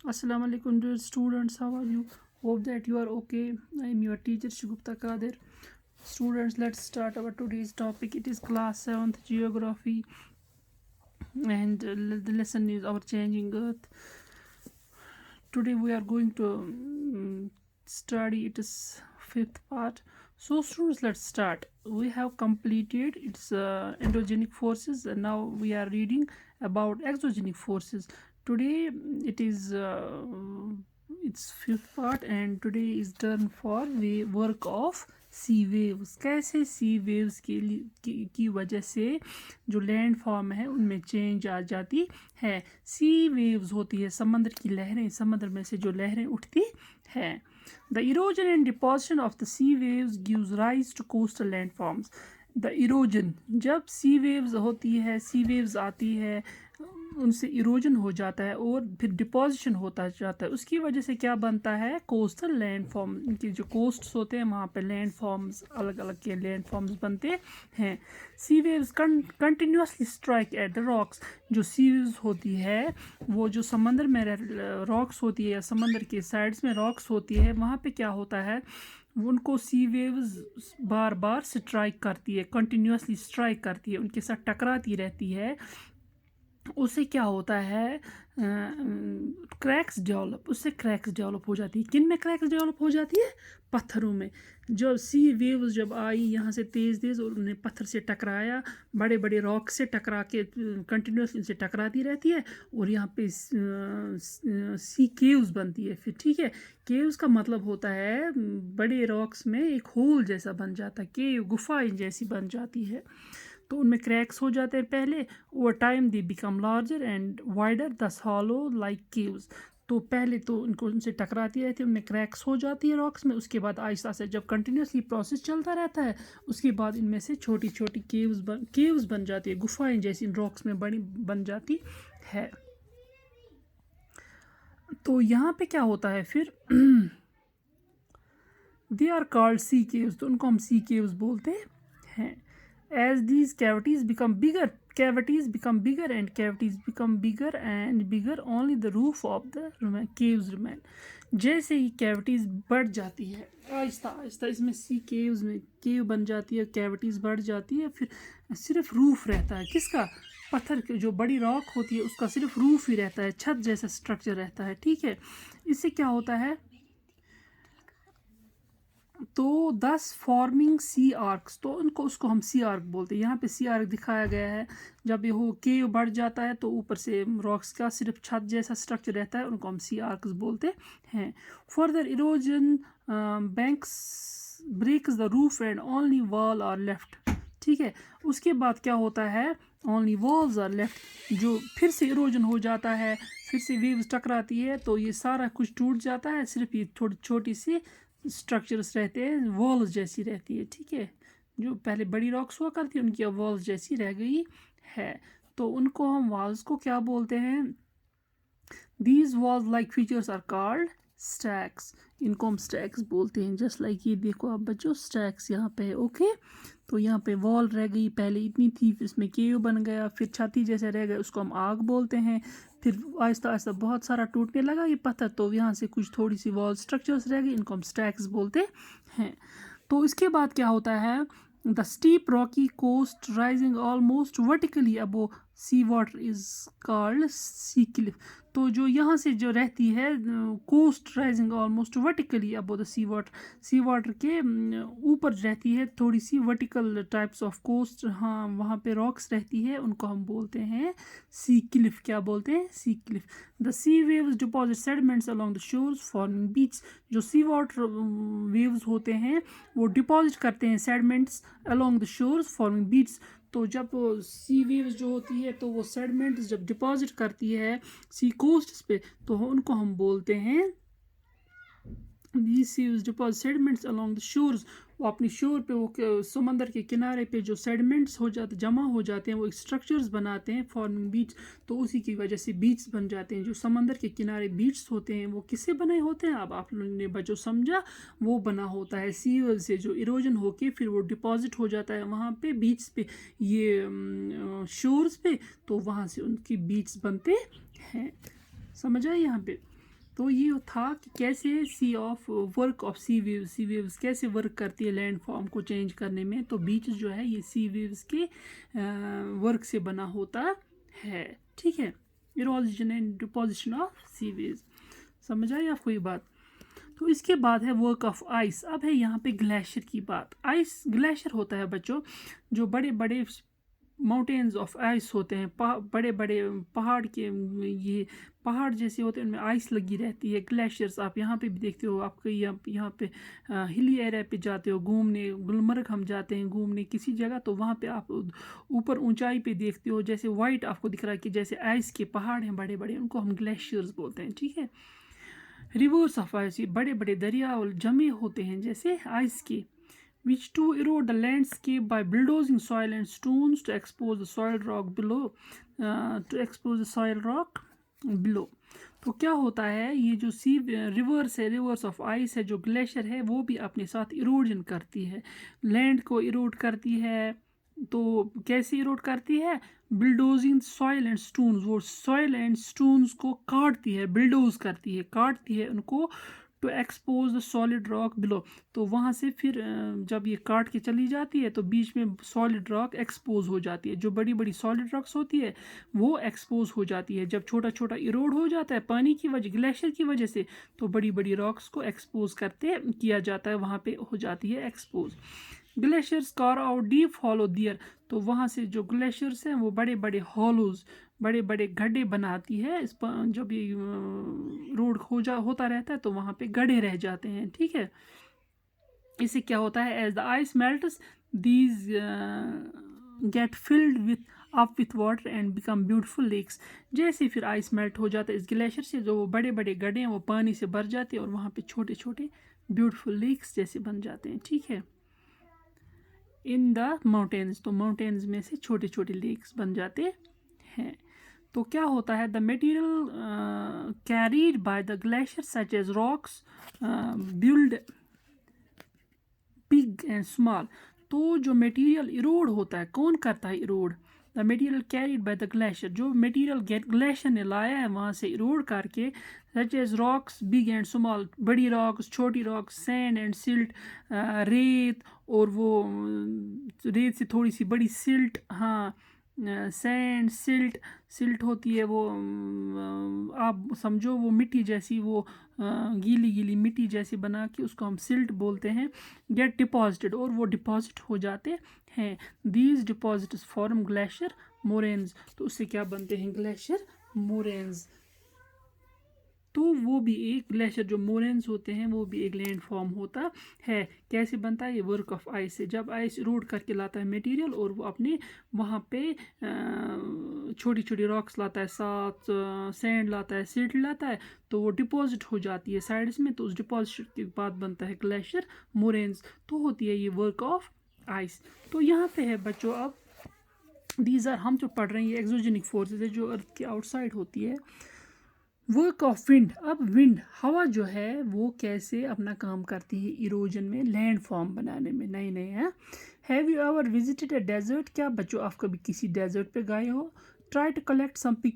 Assalamu alaikum dear students, how are you? Hope that you are okay. I am your teacher Shigupta Kadir. Students, let's start our today's topic. It is class 7th geography and the lesson is our changing earth. Today we are going to study its fifth part. So students, let's start. We have completed its endogenic forces and now we are reading about exogenic forces. Today it is its fifth part and today is turn for the work of sea waves. कैसे sea waves की वजह से जो land form है उनमें change आ जाती है. सी waves होती है समंदर की लहरें, समंदर में से जो लहरें उठती है. The erosion and deposition of the sea waves gives rise to coastal land forms. The erosion, जब सी वेव्स होती है, सी वेव्स आती है, उनसे इरोजन हो जाता है और फिर डिपोजिशन होता जाता है. उसकी वजह से क्या बनता है? Coastal land form. इनके जो कोस्ट्स होते हैं वहाँ पे लैंड फॉर्म्स, अलग अलग के लैंड फॉर्म्स बनते हैं. Sea waves continuously strike at the rocks. जो सी वेव्स होती है वो जो समंदर में रॉक्स होती है या समंदर के साइड्स में रॉक्स होती है, वहाँ पे क्या होता है, उनको सी वेव्स बार बार स्ट्राइक करती है, कंटिन्यूसली स्ट्राइक करती है, उनके साथ टकराती रहती है. उससे क्या होता है, क्रैक्स डेवलप, उससे क्रैक्स डेवलप हो जाती है. किन में क्रैक्स डेवलप हो जाती है? पत्थरों में. जो सी वेव्स जब आई यहाँ से तेज़ और उन्हें पत्थर से टकराया, बड़े बड़े रॉक से टकरा के कंटिन्यूसली से टकराती रहती है और यहाँ पे सी केव्स बनती है. फिर ठीक है, केव्स का मतलब होता है बड़े रॉक्स में एक होल जैसा बन जाता है, केव गुफा जैसी बन जाती है. तो उनमें क्रैक्स हो जाते हैं पहले. Over time they become larger and wider दस हॉलो लाइक केव्स. तो पहले तो उनको उनसे टकराती रहती है, उनमें क्रैक्स हो जाती है रॉक्स में. उसके बाद आहिस्ता से जब कंटिन्यूसली प्रोसेस चलता रहता है, उसके बाद इनमें से छोटी छोटी केव्स बन जाती है, गुफाएं जैसी इन रॉक्स में बन जाती है. तो यहाँ पे क्या होता है फिर, they are called sea caves. तो उनको हम सी केव्स बोलते हैं. As these cavities become bigger and cavities become bigger and bigger, only the roof of the caves remain. जैसे ही कैविटीज़ बढ़ जाती है आहिस्ता आहिस्ता, इसमें सी केव्स में केव बन जाती है, कैविटीज़ बढ़ जाती है, फिर सिर्फ रूफ रहता है. किसका? पत्थर की जो बड़ी रॉक होती है उसका सिर्फ रूफ ही रहता है, छत जैसा स्ट्रक्चर रहता है. ठीक है, इससे क्या होता है, तो 10 फॉर्मिंग सी आर्क्स. तो उसको हम सी आर्क बोलते हैं. यहाँ पे सी आर्क दिखाया गया है. जब ये हो केव बढ़ जाता है तो ऊपर से रॉक्स का सिर्फ छत जैसा स्ट्रक्चर रहता है, उनको हम सी आर्क्स बोलते हैं. Further erosion banks breaks the roof and only wall are left. ठीक है, उसके बाद क्या होता है, ओनली वॉल्स आर लेफ्ट. जो फिर से इरोजन हो जाता है, फिर से वेव्स टकराती है, तो ये सारा कुछ टूट जाता है, सिर्फ ये थोड़ी छोटी सी स्ट्रक्चर्स रहते हैं, वॉल्स जैसी रहती है. ठीक है, जो पहले बड़ी रॉक्स हुआ करती है उनकी अब वॉल्स जैसी रह गई है. तो उनको हम वॉल्स को क्या बोलते हैं? These walls like features are called stacks. इनको हम स्टैक्स बोलते हैं. जस्ट लाइक ये देखो आप बच्चों, स्टैक्स यहाँ पे है. ओके, तो यहाँ पे वॉल रह गई, पहले इतनी थी, फिर इसमें केव बन गया, फिर छाती जैसे रह गए, उसको हम आग बोलते हैं. फिर आहिस्ता आहिस्ता बहुत सारा टूटने लगा ये पत्थर, तो यहाँ से कुछ थोड़ी सी वॉल स्ट्रक्चर्स रह गई, इनको हम स्टैक्स बोलते हैं. तो इसके बाद क्या होता है, the steep rocky coast rising almost vertically above sea water is called sea cliff. तो जो यहाँ से जो रहती है coast rising almost vertically above the sea water के ऊपर रहती है, थोड़ी सी वर्टिकल टाइप्स ऑफ कोस्ट, हाँ वहाँ पे रॉक्स रहती है, उनको हम बोलते हैं सी क्लिफ. क्या बोलते हैं? Sea cliff. The sea waves deposit sediments along the shores forming beach. जो सी वाटर वेव्स होते हैं वो डिपॉजिट करते हैं sediments along the shores forming beach. तो जब सी वेव्स जो होती है तो वो सेडिमेंट्स जब डिपॉजिट करती है सी कोस्ट्स पे, तो उनको हम बोलते हैं these seas deposit sediments along the shores. वो अपनी शोर पे, वो समंदर के किनारे पे जो सेडिमेंट्स हो जाते, जमा हो जाते हैं, वो एक स्ट्रक्चर्स बनाते हैं फॉर्मिंग बीच. तो उसी की वजह से बीच बन जाते हैं. जो समंदर के किनारे बीच होते हैं वो किससे बने होते हैं? अब आप लोगों ने बच्चों समझा, वो बना होता है सी वेव से, जो इरोजन होके फिर वो डिपॉजिट हो जाता है वहाँ पे बीच पे, ये शोर्स पे. तो वहाँ से उनकी बीच बनते हैं. समझ आए यहाँ पे? तो ये था कि कैसे वर्क ऑफ सी वेव्स कैसे वर्क करती है लैंड फॉर्म को चेंज करने में। तो बीच जो है ये सी वेव्स के वर्क से बना होता है, ठीक है। Erosion and deposition of sea waves, समझ आई आपको ये बात। तो इसके बाद है वर्क ऑफ आइस। अब है यहाँ पे ग्लेशियर की बात। आइस ग्लेशियर होता है बच्चों जो बड़े बड़े माउंटेन्स ऑफ आइस होते हैं, बड़े बड़े पहाड़ के, ये पहाड़ जैसे होते हैं उनमें आइस लगी रहती है, ग्लेशियर्स। आप यहाँ पे भी देखते हो, आप कहीं यहाँ पे हिली एरिया पे जाते हो घूमने, गुलमर्ग हम जाते हैं घूमने किसी जगह, तो वहाँ पे आप ऊपर ऊंचाई पे देखते हो जैसे वाइट आपको दिख रहा है कि जैसे आइस के पहाड़ हैं बड़े बड़े, उनको हम ग्लेशियर्स बोलते हैं, ठीक है। रिवर्स ऑफ आइस, ये बड़े बड़े दरिया जमे होते हैं जैसे आइस के, which to erode the landscape by bulldozing soil and stones to expose the soil rock below, तो क्या होता है ये जो सी रिवर्स है, रिवर्स ऑफ आइस है, जो ग्लेशियर है वो भी अपने साथ इरोजन करती है, लैंड को इरोड करती है। तो कैसे इरोड करती है? बिल्डोजिंग सॉइल एंड स्टोन्स, वो सॉइल एंड स्टोन्स को काटती है, बिल्डोज करती है, काटती है उनको, to expose the solid rock below. तो वहाँ से फिर जब ये काट के चली जाती है तो बीच में सॉलिड रॉक एक्सपोज हो जाती है, जो बड़ी बड़ी सॉलिड रॉक्स होती है वो एक्सपोज हो जाती है। जब छोटा छोटा इरोड हो जाता है पानी की वजह, ग्लेशियर की वजह से, तो बड़ी बड़ी रॉक्स को एक्सपोज करते किया जाता है, वहाँ पे हो जाती है expose. Glaciers carve out deep hollow there, तो वहाँ से जो ग्लेशियर्स हैं वो बड़े बड़े हॉलोज, बड़े बड़े गड्ढे बनाती है। इस पर जब ये रोड होता रहता है तो वहाँ पे गड्ढे रह जाते हैं, ठीक है। इससे क्या होता है, as the ice melts these get filled with up with water and become beautiful lakes. जैसे फिर आइस मेल्ट हो जाता है इस ग्लेशियर से, जो वो बड़े बड़े गड्ढे हैं वो पानी से भर जाते हैं और वहाँ पे छोटे छोटे ब्यूटीफुल लेक्स जैसे बन जाते हैं, ठीक है। इन द माउंटेन्स, तो माउंटेन्स में से छोटे छोटे लेक्स बन जाते हैं। तो क्या होता है, the material carried by the glacier such as rocks build big and small. तो जो मटेरियल इरोड होता है, कौन करता है erode? The material carried by the glacier, जो मटेरियल ग्लेशियर ने लाया है वहाँ से इरोड करके, such as rocks big and small, बड़ी रॉक्स, छोटी रॉक्स, सैंड एंड सिल्ट, रेत, और वो रेत से थोड़ी सी बड़ी सिल्ट, हाँ सैंड सिल्ट, सिल्ट होती है वो आप समझो वो मिट्टी जैसी, वो गीली गीली मिट्टी जैसी बना के उसको हम सिल्ट बोलते हैं, गेट डिपॉजिटेड, और वो डिपॉजिट हो जाते हैं। These deposits form glacier moraines, तो उससे क्या बनते हैं, ग्लेशियर मोरेन्स। तो वो भी एक ग्लेशियर, जो मोरेन्स होते हैं वो भी एक लैंड फॉर्म होता है। कैसे बनता है ये, वर्क ऑफ आइस से। जब आइस रोड करके लाता है मटेरियल और वो अपने वहाँ पे छोटी छोटी रॉक्स लाता है, साथ सैंड लाता है, सिल्ट लाता है, तो वो डिपॉजिट हो जाती है साइड्स में, तो उस डिपॉजिट के बाद बनता है ग्लेशियर मोरेन्स। तो होती है ये वर्क ऑफ आइस। तो यहाँ पे है बच्चों, अब दीज आर, हम जो पढ़ रहे हैं ये एक्सोजेनिक फोर्सेस है जो अर्थ के आउटसाइड होती है। वर्क ऑफ विंड, अब विंड, हवा जो है वो कैसे अपना काम करती है इरोजन में, लैंड फॉर्म बनाने में, नए नए हैं। Have you ever visited a desert, क्या बच्चों आप कभी किसी डेजर्ट पे गए हो? Try to collect some picture